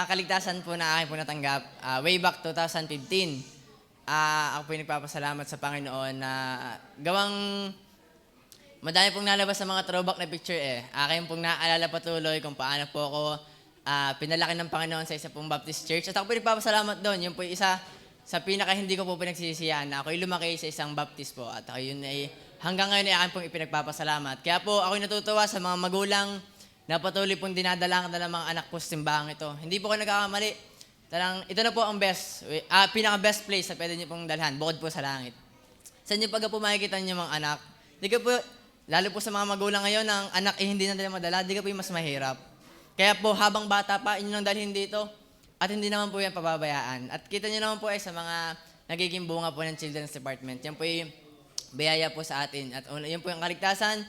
Kaligtasan po na akin po natanggap way back 2015. Ako po yung nagpapasalamat sa Panginoon na gawang madami pong nalabas sa mga throwback na picture eh. Akin pong naaalala patuloy kung paano po ako pinalaki ng Panginoon sa isa pong Baptist Church. At ako po yung nagpapasalamat doon. Yun po yung isa sa pinaka hindi ko po pinagsisisihan na ako'y lumaki sa isang Baptist po. At ako yun ay hanggang ngayon ay akin pong ipinagpapasalamat. Kaya po ako'y natutuwa sa mga magulang na patuloy pong dinadala ng mga anak po sa simbahan ito. Hindi po kayo nagkakamali. Ito na po ang pinaka-best place na pwede niyo pong dalhan, bukod po sa langit. Sa inyo pag po makikita niyo mga anak, di ka po, lalo po sa mga magulang ngayon, ang anak hindi na nila madala, di ka po yung mas mahirap. Kaya po, habang bata pa, inyo nang dalhin dito, at hindi naman po yan pababayaan. At kita niyo naman po sa mga nagiging bunga po ng Children's Department. Yan po yung biyaya po sa atin. At yun po yung kaligtasan.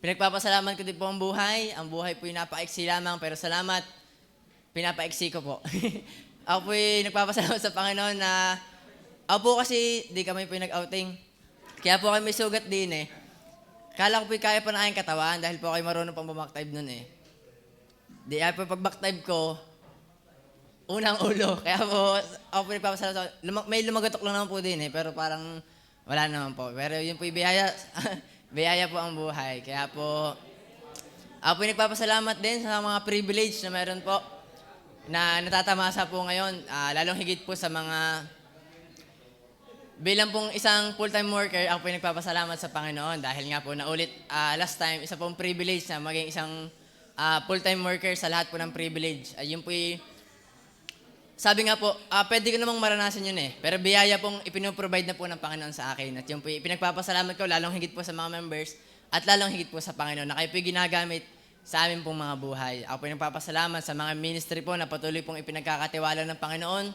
Pinagpapasalamat ko din po ang buhay. Ang buhay po yung napaiksi lamang, pero salamat, pinapaiksi ko po. Ako po yung nagpapasalamat sa Panginoon na ako po kasi di kami po yung nag-outing. Kaya po kami may sugat din eh. Kala ko po yung kaya pa na aking katawan dahil po kayo marunong pang bumaktybe nun eh. Di po pag backtybe ko, unang ulo. Kaya po ako po nagpapasalamat. May lumagotok lang naman po din eh, pero parang wala naman po. Pero yun po yung biyaya. Biyaya po ang buhay. Kaya po, ako po nagpapasalamat din sa mga privilege na meron po na natatamasa po ngayon. Lalong higit po sa mga, bilang pong isang full-time worker, ako po nagpapasalamat sa Panginoon dahil nga po naulit last time, isa pong privilege na maging isang full-time worker sa lahat po ng privilege. Yun po sabi nga po, pwede ko namang maranasan yun eh. Pero biyaya pong ipinoprovide na po ng Panginoon sa akin. At yun po, pinagpapasalamat ko lalong higit po sa mga members at lalong higit po sa Panginoon na kayo po ginagamit sa amin pong mga buhay. Ako po nagpapasalamat sa mga ministry po na patuloy pong ipinagkakatiwala ng Panginoon.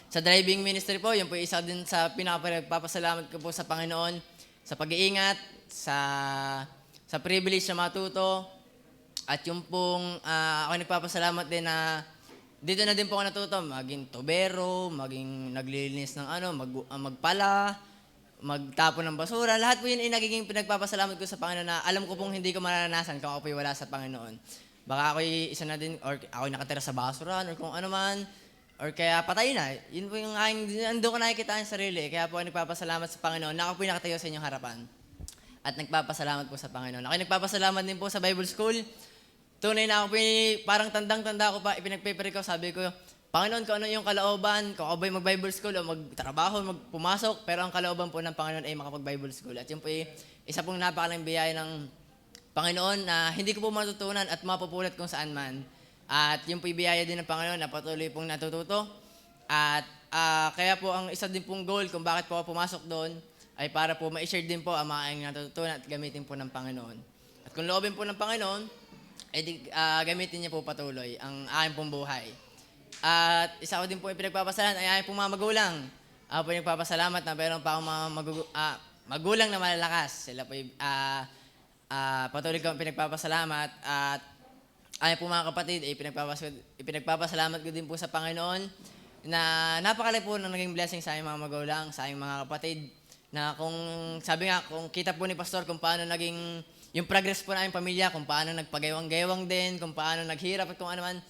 Sa driving ministry po, yun po isa din sa pinapasalamat ko po sa Panginoon sa pag-iingat, sa privilege na matuto. At yung pong, ako nagpapasalamat din na dito na din po ako natuto, maging tubero, maging naglilinis ng magpala, magtapon ng basura. Lahat po yun ay nagiging pinagpapasalamat ko sa Panginoon na alam ko pong hindi ko maranasan kung ako po'y wala sa Panginoon. Baka ako'y isa na din, or ako'y nakatira sa basura, or kung ano man, or kaya patay na. Yun po yung doon ko nakikita ang sarili. Kaya po ako nagpapasalamat sa Panginoon na ako po'y nakatayo sa inyong harapan. At nagpapasalamat po sa Panginoon. Ako'y nagpapasalamat din po sa Bible School. Tunay na ako, parang tandang-tanda ko pa, ipinagpipiri ko, sabi ko, Panginoon, kung ano yung kalooban, kung ako ba'y mag-Bible school o magtrabaho, magpumasok, pero ang kalooban po ng Panginoon ay makapag-Bible school. At yun po isa pong napakalang biyaya ng Panginoon na hindi ko po matutunan at mapupulat kung saan man. At yun po yung biyaya din ng Panginoon na patuloy pong natututo. At kaya po ang isa din pong goal kung bakit po ako pumasok doon ay para po ma-share din po ang mga natututunan at gamitin po ng Panginoon. At kung loobin po ng Panginoon, gamitin niya po patuloy ang aking pong buhay. At isa ko din po yung pinagpapasalamat ay aking pong mga magulang. Ako po yung nagpapasalamat na meron pa akong mga magulang na malalakas. Sila po yung patuloy ko pinagpapasalamat. At aking pong mga kapatid ay pinagpapasalamat ko din po sa Panginoon na napakalaki po ng naging blessing sa aking mga magulang, sa aking mga kapatid. Na kung sabi nga, kung kita po ni Pastor kung paano naging yung progress po na aming pamilya, kung paano nagpagayawang-gayawang din, kung paano naghirap at kung ano man.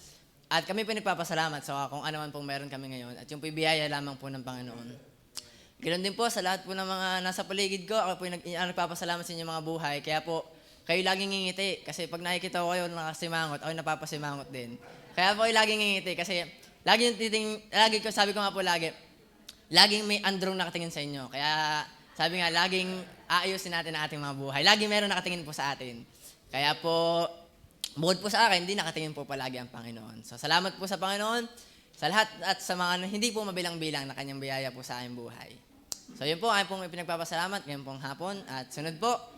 At kami po nagpapasalamat sa kung ano man pong meron kami ngayon. At yung po biyaya lamang po ng Panginoon. Ganoon din po sa lahat po ng mga nasa paligid ko, ako po nagpapasalamat sa inyong mga buhay. Kaya po, kayo laging ngingiti. Kasi pag nakikita ko kayo nakasimangot, ako napapasimangot din. Kaya po kayo laging ngingiti. Kasi lagi ko, sabi ko nga po laging may androng nakatingin sa inyo. Kaya sabi nga, laging aayusin natin ang ating mga buhay. Lagi meron nakatingin po sa atin. Kaya po, bukod po sa akin, hindi nakatingin po palagi ang Panginoon. So, salamat po sa Panginoon, sa lahat at sa mga hindi po mabilang-bilang na kanyang biyaya po sa aking buhay. So, yun po, aking pong ipinagpapasalamat ngayong pong hapon. At sunod po,